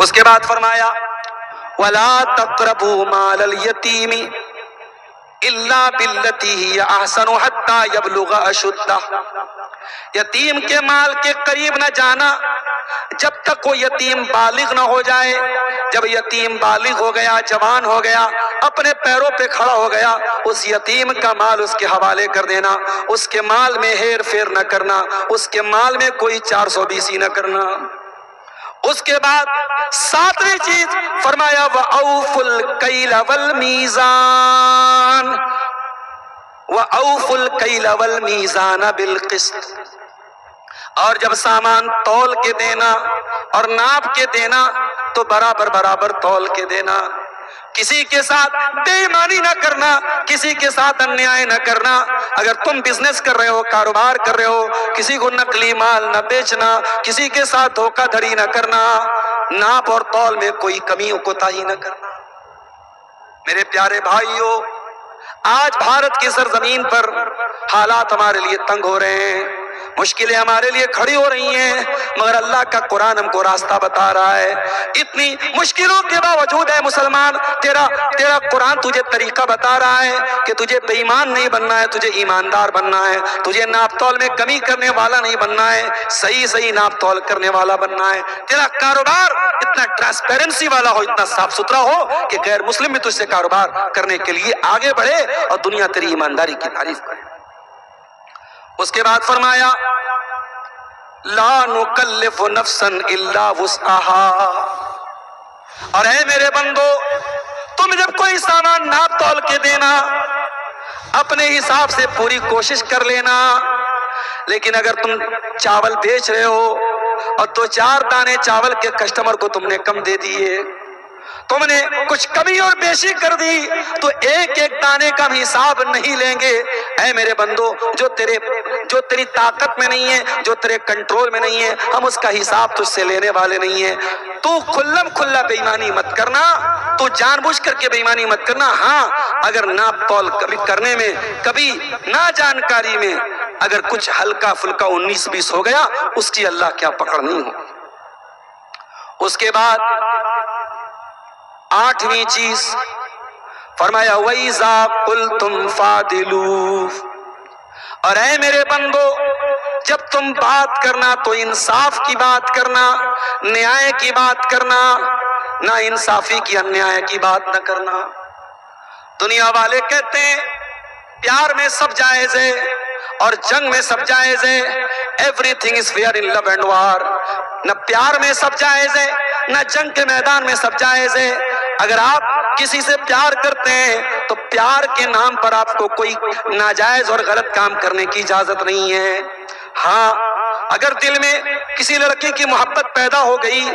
اس کے بعد فرمایا وَلَا تَقْرَبُوا مَالَ الْيَتِيمِ إِلَّا بِالَّتِي هِيَ أَحْسَنُ حَتَّى يَبْلُغَ أَشُدَّهُ، یتیم کے مال کے قریب نہ جانا جب تک وہ یتیم بالغ نہ ہو جائے۔ جب یتیم بالغ ہو گیا، جوان ہو گیا، اپنے پیروں پہ کھڑا ہو گیا، اس یتیم کا مال اس کے حوالے کر دینا، اس کے مال میں ہیر پھیر نہ کرنا، اس کے مال میں کوئی 420 نہ کرنا۔ اس کے بعد ساتویں چیز فرمایا وَأَوْفُوا الْكَيْلَ وَالْمِيزَانَ وَأَوْفُوا الْكَيْلَ وَالْمِيزَانَ بِالْقِسْطِ، اور جب سامان تول کے دینا اور ناپ کے دینا تو برابر برابر تول کے دینا۔ کسی کے ساتھ بے ایمانی نہ کرنا، کسی کے ساتھ انیائے نہ کرنا۔ اگر تم بزنس کر رہے ہو، کاروبار کر رہے ہو، کسی کو نقلی مال نہ بیچنا، کسی کے ساتھ دھوکہ دھڑی نہ کرنا، ناپ اور تول میں کوئی کمی و کوتاہی نہ کرنا۔ میرے پیارے بھائیو، آج بھارت کی سرزمین پر حالات ہمارے لیے تنگ ہو رہے ہیں، مشکلیں ہمارے لیے کھڑی ہو رہی ہیں، مگر اللہ کا قرآن ہم کو راستہ بتا رہا ہے۔ اتنی مشکلوں کے باوجود ہے مسلمان، تیرا قرآن تجھے طریقہ بتا رہا ہے کہ تجھے بے ایمان نہیں بننا ہے، تجھے ایماندار بننا ہے، تجھے ناپ تول میں کمی کرنے والا نہیں بننا ہے، صحیح ناپ تول کرنے والا بننا ہے۔ تیرا کاروبار اتنا ٹرانسپیرنسی والا ہو، اتنا صاف ستھرا ہو کہ غیر مسلم بھی تجھ سے کاروبار کرنے کے لیے آگے بڑھے اور دنیا تیری ایمانداری کی تعریف کرے۔ اس کے بعد فرمایا لا نکلف نفسا الا وسعها، اور اے میرے بندو، تم جب کوئی سامان ناپ تول کے دینا اپنے حساب سے پوری کوشش کر لینا، لیکن اگر تم چاول بیچ رہے ہو اور 2-4 دانے چاول کے کسٹمر کو تم نے کم دے دیے، تم نے کچھ کمی اور بیشی کر دی، تو ایک دانے کا ہم حساب نہیں لیں گے۔ اے میرے بندو، جو تیری طاقت میں نہیں ہے، جو تیرے کنٹرول میں نہیں ہے، ہم اس کا حساب تجھ سے لینے والے نہیں ہیں۔ تو کھلم کھلا بے ایمانی مت کرنا، تو جان بوجھ کر کے بے ایمانی مت کرنا۔ ہاں، اگر ناپ تول کبھی کرنے میں، کبھی نہ جانکاری میں اگر کچھ ہلکا پھلکا 19-20 ہو گیا، اس کی اللہ کیا پکڑ نہیں ہو۔ اس کے بعد 8ویں چیز فرمایا وَإِذَا قُلْتُمْ فَاعْدِلُوا، اور اے میرے بندو، جب تم بات کرنا تو انصاف کی بات کرنا، نیائے کی بات کرنا، نہ انصافی کی انیائے کی بات نہ کرنا۔ دنیا والے کہتے ہیں پیار میں سب جائز ہے اور جنگ میں سب جائز ہے، everything is fair in love and war. نہ پیار میں سب جائز ہے، نہ جنگ کے میدان میں سب جائز ہے۔ اگر آپ کسی سے پیار کرتے ہیں تو پیار کے نام پر آپ کو کوئی ناجائز اور غلط کام کرنے کی اجازت نہیں ہے۔ ہاں، اگر دل میں کسی لڑکی کی محبت پیدا ہو گئی،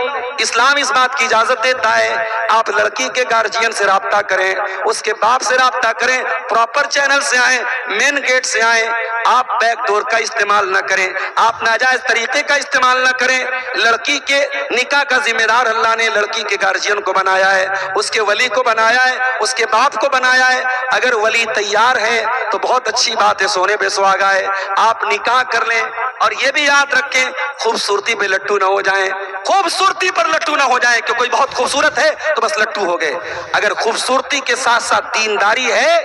اسلام اس بات کی اجازت دیتا ہے آپ لڑکی کے گارجین سے رابطہ کریں، اس کے باپ سے رابطہ کریں، پراپر چینل سے آئیں، مین گیٹ سے آئیں، آپ بیک ڈور کا استعمال نہ کریں، آپ ناجائز طریقے کا استعمال نہ کریں۔ لڑکی کے نکاح کا ذمہ دار اللہ نے لڑکی کے گارجین کو بنایا ہے، اس کے ولی کو بنایا ہے، اس کے باپ کو بنایا ہے۔ اگر ولی تیار ہے تو بہت اچھی بات ہے، سونے پہ سہاگا ہے، آپ نکاح کر لیں۔ اور یہ بھی یاد رکھیں خوبصورتی پہ لٹو نہ ہو جائیں، خوبصورتی پر لٹو نہ ہو جائیں کہ کوئی بہت خوبصورت ہے تو بس لٹو ہو گئے۔ اگر خوبصورتی کے ساتھ ساتھ دینداری ہے،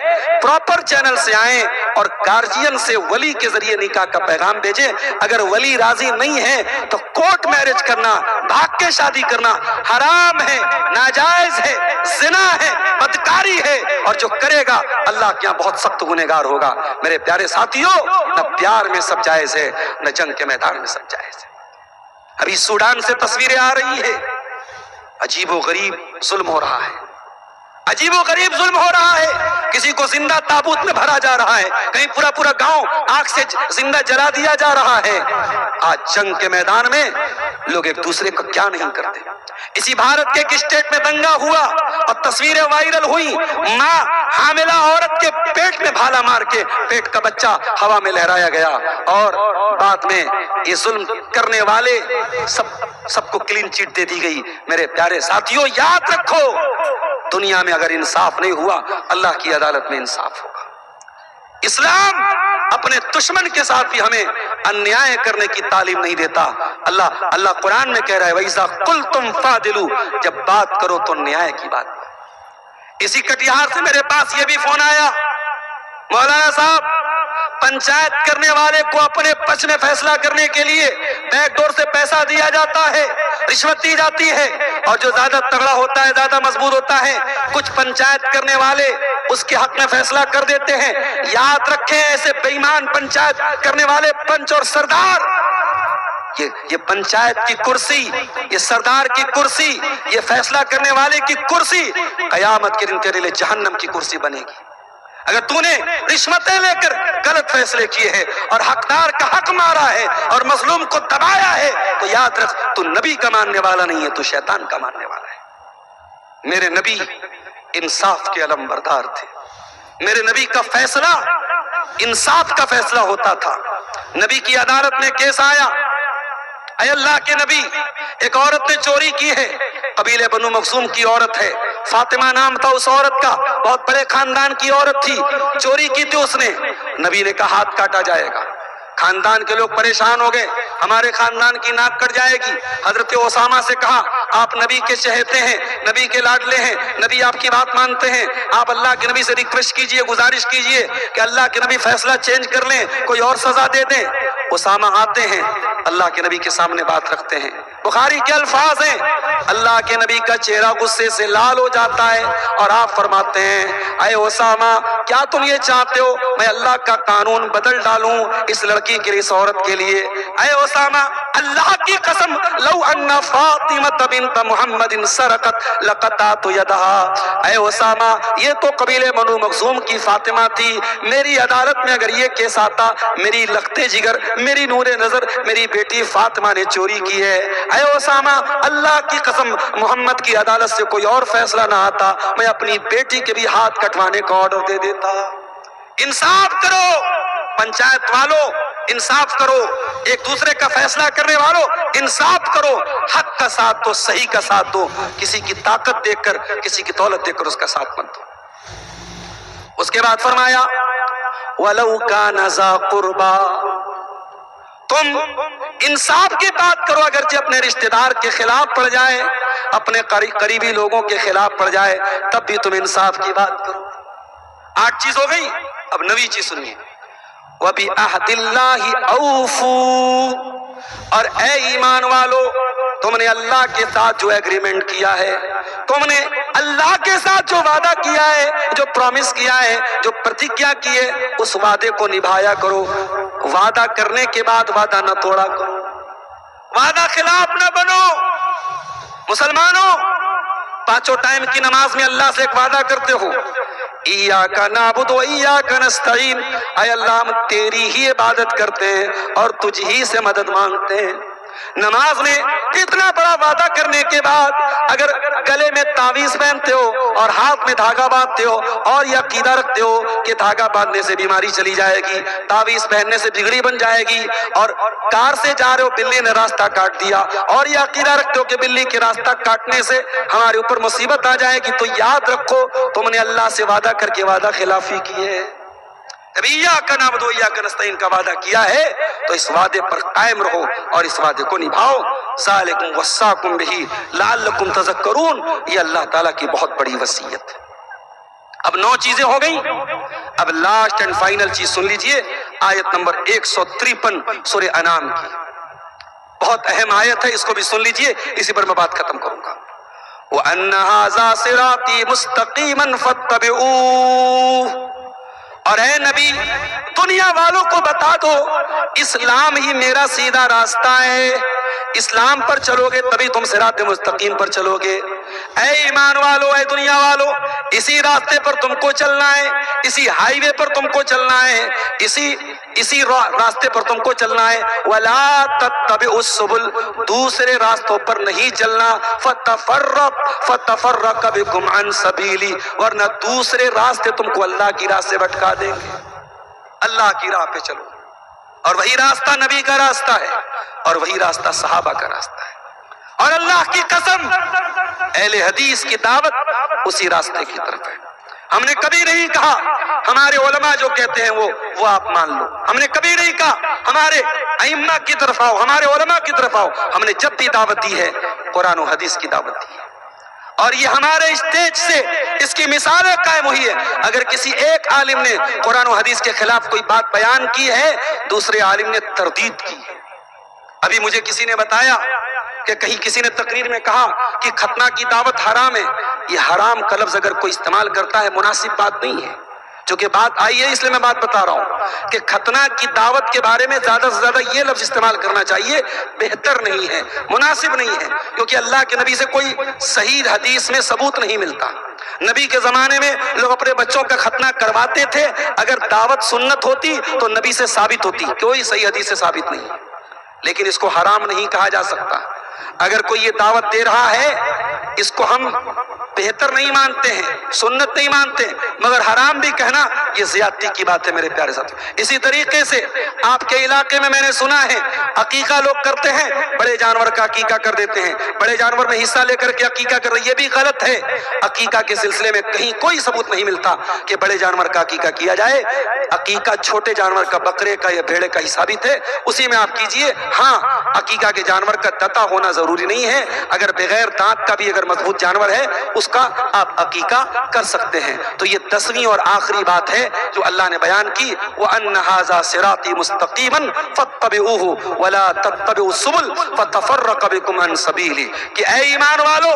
پراپر چینل سے آئیں اور گارجین سے ولی کے ذریعے نکاح کا پیغام بھیجیں۔ اگر ولی راضی نہیں ہے تو کورٹ میرج کرنا، بھاگ کے شادی کرنا حرام ہے، ناجائز ہے، زنا ہے، بدکاری ہے، اور جو کرے گا اللہ کے یہاں بہت سخت گنہگار ہوگا۔ میرے پیارے ساتھیو، نہ پیار میں سب جائز ہے، نہ جنگ کے میدان میں سب جائز ہے۔ ابھی سوڈان سے تصویریں آ رہی ہے، عجیب و غریب ظلم ہو رہا ہے، عجیب و غریب ظلم ہو رہا ہے۔ کسی کو زندہ تابوت میں بھرا جا رہا ہے، کہیں پورا گاؤں آگ سے زندہ جلا دیا جا رہا ہے۔ آج جنگ کے میدان میں لوگ ایک دوسرے کو کیا نہیں کرتے۔ اسی بھارت کے ایک اسٹیٹ میں دنگا ہوا اور تصویریں وائرل ہوئی، ماں حاملہ عورت کے پیٹ میں بھالا مار کے پیٹ کا بچہ ہوا میں لہرایا گیا، اور بعد میں یہ ظلم کرنے والے سب کو کلین چٹ دے دی گئی۔ میرے پیارے ساتھیوں، یاد رکھو، دنیا میں اگر انصاف نہیں ہوا، اللہ کی عدالت میں انصاف ہوگا۔ اسلام اپنے دشمن کے ساتھ بھی ہمیں انیائے کرنے کی تعلیم نہیں دیتا۔ اللہ قرآن میں کہہ رہا ہے وَإِذَا قُلْتُمْ فَعْدِلُوا، جب بات کرو تو نیائے کی بات کرو۔ اسی کٹیہار سے میرے پاس یہ بھی فون آیا، مولانا صاحب پنچایت کرنے والے کو اپنے پچ میں فیصلہ کرنے کے لیے بیک ڈور سے پیسہ دیا جاتا ہے، رشوت دی جاتی ہے، اور جو زیادہ تگڑا ہوتا ہے، زیادہ مضبوط ہوتا ہے، کچھ پنچایت کرنے والے اس کے حق میں فیصلہ کر دیتے ہیں۔ یاد رکھیں ایسے بے ایمان پنچایت کرنے والے پنچ اور سردار، یہ پنچایت کی کرسی، یہ سردار کی کرسی، یہ فیصلہ کرنے والے کی کرسی قیامت کے دن تیرے لیے جہنم کی کرسی بنے گی۔ اگر تو نے رشوتیں لے کر غلط فیصلے کیے ہیں اور حقدار کا حق مارا ہے اور مظلوم کو دبایا ہے تو یاد رکھ تو نبی کا ماننے والا نہیں ہے، تو شیطان کا ماننے والا ہے۔ میرے نبی انصاف کے علم بردار تھے، میرے نبی کا فیصلہ انصاف کا فیصلہ ہوتا تھا۔ نبی کی عدالت میں کیس آیا، اے اللہ کے نبی ایک عورت نے چوری کی ہے، قبیلے بنو مخزوم کی عورت ہے، فاطمہ نام تھا اس عورت کا، بہت بڑے خاندان کی عورت تھی، چوری کی تھی اس نے۔ نبی نے کہا ہاتھ کاٹا جائے گا۔ خاندان کے لوگ پریشان ہو گئے، ہمارے خاندان کی ناک کٹ جائے گی۔ حضرت اسامہ سے کہا آپ نبی کے چہیتے ہیں، نبی کے لاڈلے ہیں، نبی آپ کی بات مانتے ہیں، آپ اللہ کے نبی سے ریکویسٹ کیجئے، گزارش کیجئے کہ اللہ کے نبی فیصلہ چینج کر لیں، کوئی اور سزا دے دیں۔ اسامہ آتے ہیں، اللہ کے نبی کے سامنے بات رکھتے ہیں۔ بخاری کے الفاظ ہیں، اللہ کے نبی کا چہرہ غصے سے لال ہو جاتا ہے اور آپ فرماتے ہیں اے اسامہ کیا تم یہ چاہتے ہو میں اللہ کا قانون بدل ڈالوں اس لڑکی کے لیے، اس عورت کے لیے؟ اے اسامہ اللہ کی قسم لو ان فاطمہ بنت محمد سرقت لقطعت یدها۔ اے اسامہ یہ تو قبیلے بنو مخزوم کی فاطمہ تھی، میری عدالت میں اگر یہ کیس آتا، میری لختے جگر، میری نور نظر، میری بیٹی فاطمہ نے چوری کی ہے، اے اسامہ اللہ کی قسم محمد کی عدالت سے کوئی اور فیصلہ نہ آتا، میں اپنی بیٹی کے بھی ہاتھ کٹوانے کا آرڈر دے دیتا۔ انصاف کرو پنچایت والوں، انصاف کرو ایک دوسرے کا فیصلہ کرنے والوں، انصاف کرو، حق کا ساتھ دو، صحیح کا ساتھ دو، کسی کی طاقت دیکھ کر، کسی کی دولت دیکھ کر اس کا ساتھ مت دو۔ اس کے بعد فرمایا وَلَوْ كَانَ ذَا قُرْبَىٰ، تم انصاف کی بات کرو اگرچہ اپنے رشتہ دار کے خلاف پڑ جائے، اپنے قریبی لوگوں کے خلاف پڑ جائے، تب بھی تم انصاف کی بات کرو۔ 8 چیز ہو گئی، اب 9ویں چیز سنیے، وَبِعَهْدِ اللَّهِ أَوْفُوا، اور اے ایمان والو تم نے اللہ کے ساتھ جو ایگریمنٹ کیا ہے، تم نے اللہ کے ساتھ جو وعدہ کیا ہے، جو پرومس کیا ہے، جو پرتیجھا کی ہے، اس وعدے کو نبھایا کرو۔ وعدہ کرنے کے بعد وعدہ نہ توڑا کرو، وعدہ خلاف نہ بنو۔ مسلمانوں 5 ٹائم کی نماز میں اللہ سے ایک وعدہ کرتے ہو، ایاک نعبد و ایاک نستعین، اے اللہ ہم تیری ہی عبادت کرتے ہیں اور تجھ ہی سے مدد مانگتے ہیں۔ نماز میں اتنا بڑا وعدہ کرنے کے بعد اگر گلے میں تعویذ پہنتے ہو اور ہاتھ میں دھاگا باندھتے ہو اور یہ عقیدہ رکھتے ہو کہ دھاگا باندھنے سے بیماری چلی جائے گی، تعویذ پہننے سے بگڑی بن جائے گی، اور کار سے جا رہے ہو بلی نے راستہ کاٹ دیا اور یہ عقیدہ رکھتے ہو کہ بلی کے راستہ کاٹنے سے ہمارے اوپر مصیبت آ جائے گی، تو یاد رکھو تم نے اللہ سے وعدہ کر کے وعدہ خلافی کی ہے۔ ابھی ایاک نعبد و ایاک نستعین کا وعدہ کیا ہے تو اس وعدے پر قائم رہو اور اس وعدے کو نبھاؤ۔ ذالکم وصاکم بہ لعلکم تذکرون، یہ اللہ تعالیٰ کی بہت بڑی وصیت ہے۔ اب 9 چیزیں ہو گئیں، اب لاسٹ اینڈ فائنل چیز سن لیجئے، آیت نمبر 153 سورہ انعام کی، بہت اہم آیت ہے، اس کو بھی سن لیجئے، اسی پر میں بات ختم کروں گا۔ وَأَنَّ هَٰذَا صِرَاطِي مُسْتَقِيمًا فَاتَّبِعُوهُ، اور اے نبی دنیا والوں کو بتا دو اسلام ہی میرا سیدھا راستہ ہے، اسلام پر چلو گے تبھی تم صراط مستقیم پر چلو گے۔ اے ایمان والو، اے دنیا والو، اسی راستے پر تم کو چلنا ہے، اسی ہائی وے پر تم کو چلنا ہے، اسی راستے پر تم کو چلنا ہے۔ وَلَا تَتَّبِعُوا السُّبُلَ، دوسرے راستوں پر نہیں چلنا، فَتَفَرَّقَ بِكُمْ عَنْ سَبِيلِهِ، ورنہ دوسرے راستے تم کو اللہ کی راہ سے بھٹکا دیں گے۔ اللہ کی راہ پہ چلو، اور وہی راستہ نبی کا راستہ ہے اور وہی راستہ صحابہ کا راستہ ہے، اور اللہ کی قسم اہل حدیث کی دعوت اسی راستے کی طرف ہے۔ ہم نے کبھی نہیں کہا ہمارے علماء جو کہتے ہیں وہ آپ مان لو. ہم نے کبھی نہیں کہا ہمارے ائمہ کی طرف آؤ، ہمارے علماء کی طرف آؤ. ہم نے جب بھی دعوت دی ہے قرآن و حدیث کی دعوت دی ہے، اور یہ ہمارے اسٹیج سے اس کی مثالیں قائم ہوئی ہے. اگر کسی ایک عالم نے قرآن و حدیث کے خلاف کوئی بات بیان کی ہے، دوسرے عالم نے تردید کی ہے. ابھی مجھے کسی نے بتایا کہ کہیں کسی نے تقریر میں کہا کہ ختنہ کی دعوت حرام ہے. یہ حرام کا لفظ اگر کوئی استعمال کرتا ہے مناسب بات نہیں ہے. چونکہ بات آئی ہے اس لیے میں بات بتا رہا ہوں کہ ختنہ کی دعوت کے بارے میں زیادہ سے زیادہ یہ لفظ استعمال کرنا چاہیے، بہتر نہیں ہے، مناسب نہیں ہے. کیونکہ اللہ کے نبی سے کوئی صحیح حدیث میں ثبوت نہیں ملتا. نبی کے زمانے میں لوگ اپنے بچوں کا ختنہ کرواتے تھے. اگر دعوت سنت ہوتی تو نبی سے ثابت ہوتی، کوئی صحیح حدیث سے ثابت نہیں. لیکن اس کو حرام نہیں کہا جا سکتا. اگر کوئی یہ دعوت دے رہا ہے اس کو ہم بہتر نہیں مانتے ہیں، سنت نہیں مانتے، مگر حرام بھی کہنا یہ زیادتی کی بات ہے میرے پیارے ساتھیو. اسی طریقے سے آپ کے علاقے میں نے سنا ہے عقیقہ لوگ کرتے ہیں، بڑے جانور کا عقیقہ کر دیتے ہیں، بڑے جانور میں حصہ لے کر کے عقیقہ کر رہے ہیں. یہ بھی غلط ہے. عقیقہ کے سلسلے میں کہیں کوئی ثبوت نہیں ملتا کہ بڑے جانور کا عقیقہ کیا جائے. عقیقہ چھوٹے جانور کا، بکرے کا یا بھیڑے کا ہی ثابت ہے، اسی میں آپ کیجئے. ہاں عقیقہ کے جانور کا دتا ہونا ضروری نہیں ہے. اگر بغیر دانت کا بھی اگر مضبوط جانور ہے اس کا آپ عقیقہ کر سکتے ہیں. تو یہ 10ویں اور آخری بات ہے جو اللہ نے بیان کی، وَأَنَّ هَذَا صِرَاطِي مُسْتَقِيمًا فَاتَّبِعُوهُ وَلَا تَتَّبِعُوا السُّبُلَ فَتَفَرَّقَ بِكُمْ عَنْ سَبِيلِهِ، کہ اے ایمان والو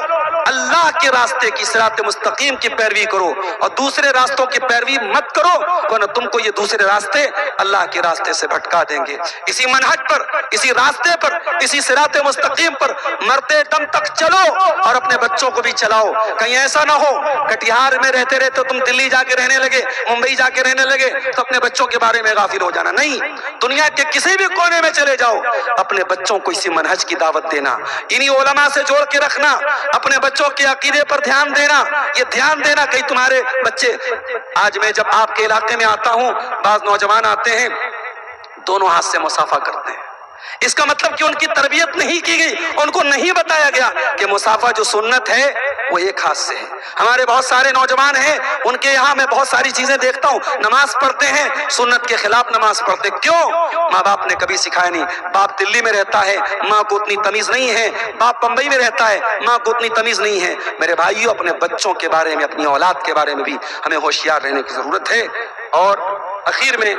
اللہ کے راستے کی صراط مستقیم کی پیروی کرو اور دوسرے راستوں کی پیروی مت کرو، ورنہ تم کو یہ دوسرے راستے اللہ کے راستے سے بھٹکا دیں گے. اسی منہج پر، اسی راستے پر، اسی صراط مستقیم پر مرتے دم تک چلو اور اپنے بچوں کو بھی چلاؤ. کہیں ایسا نہ ہو کٹیہار میں رہتے رہتے تم دلی جا کے رہنے لگے، ممبئی جا کے رہنے لگے تو اپنے بچوں کے بارے میں غافل ہو جانا. نہیں، دنیا کے کسی بھی کونے میں چلے جاؤ، اپنے بچوں کو اسی منہج کی دعوت دینا، انہی علماء سے جوڑ کے رکھنا، اپنے بچوں کے عقیدے پر دھیان دینا. یہ دھیان دینا کہیں تمہارے بچے، آج میں جب آپ کے علاقے میں آتا ہوں بعض نوجوان آتے ہیں دونوں ہاتھ سے مصافحہ کرتے ہیں. اس کا مطلب کہ ان کی تربیت نہیں کی گئی، ان کو نہیں بتایا گیا کہ مصافحہ جو سنت ہے وہ ایک ہاتھ سے ہے. ہمارے بہت سارے نوجوان ہیں، ان کے یہاں میں بہت ساری چیزیں دیکھتا ہوں، نماز پڑھتے ہیں سنت کے خلاف نماز پڑھتے. کیوں؟ ماں باپ نے کبھی سکھایا نہیں. باپ دلی میں رہتا ہے، ماں کو اتنی تمیز نہیں ہے. باپ بمبئی میں رہتا ہے، ماں کو اتنی تمیز نہیں ہے. میرے بھائیوں، اپنے بچوں کے بارے میں، اپنی اولاد کے بارے میں بھی ہمیں ہوشیار رہنے کی ضرورت ہے. اور اخیر میں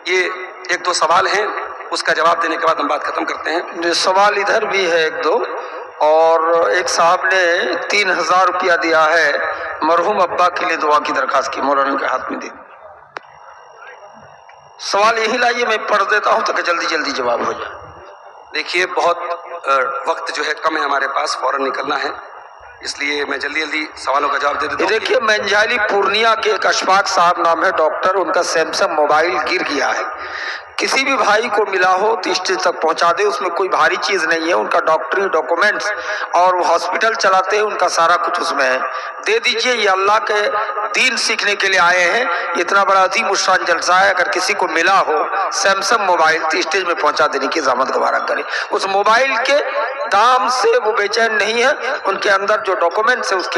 یہ 1-2 سوال ہیں، اس کا جواب دینے کے بعد ہم بات ختم کرتے ہیں. سوال ادھر بھی ہے 1-2، اور ایک صاحب نے 3000 روپیہ دیا ہے، مرحوم ابا کے لیے دعا کی درخواست کی، مولانا کے ہاتھ میں دی. سوال یہی لائیے، میں پڑھ دیتا ہوں تاکہ جلدی جلدی جواب ہو جائے. دیکھیے بہت وقت جو ہے کم ہے ہمارے پاس، فوراً نکلنا ہے، اس لیے میں جلدی جلدی سوالوں کا جواب دے دیتا ہوں. دیکھیے منجھالی پورنیہ کے ایک اشفاق صاحب نام ہے ڈاکٹر، ان کا سیمسنگ موبائل گر گیا ہے. کسی بھی بھائی کو ملا ہو تو اسٹیج تک پہنچا دے، اس میں کوئی بھاری چیز نہیں ہے، ان کا ڈاکٹری ڈاکومنٹس اور وہ ہاسپٹل چلاتے ہیں، ان کا سارا کچھ اس میں ہے. دے دیجئے، یہ اللہ کے دین سیکھنے کے لیے آئے ہیں. اتنا بڑا عظیم الشان جلسہ ہے، اگر کسی کو ملا ہو سیمسنگ موبائل تو اسٹیج میں پہنچا دینے کی زحمت گوارا کرے. اس موبائل کے دام سے وہ بے چین نہیں ہے، ان کے اندر جو ڈاکومنٹس ہے اس کے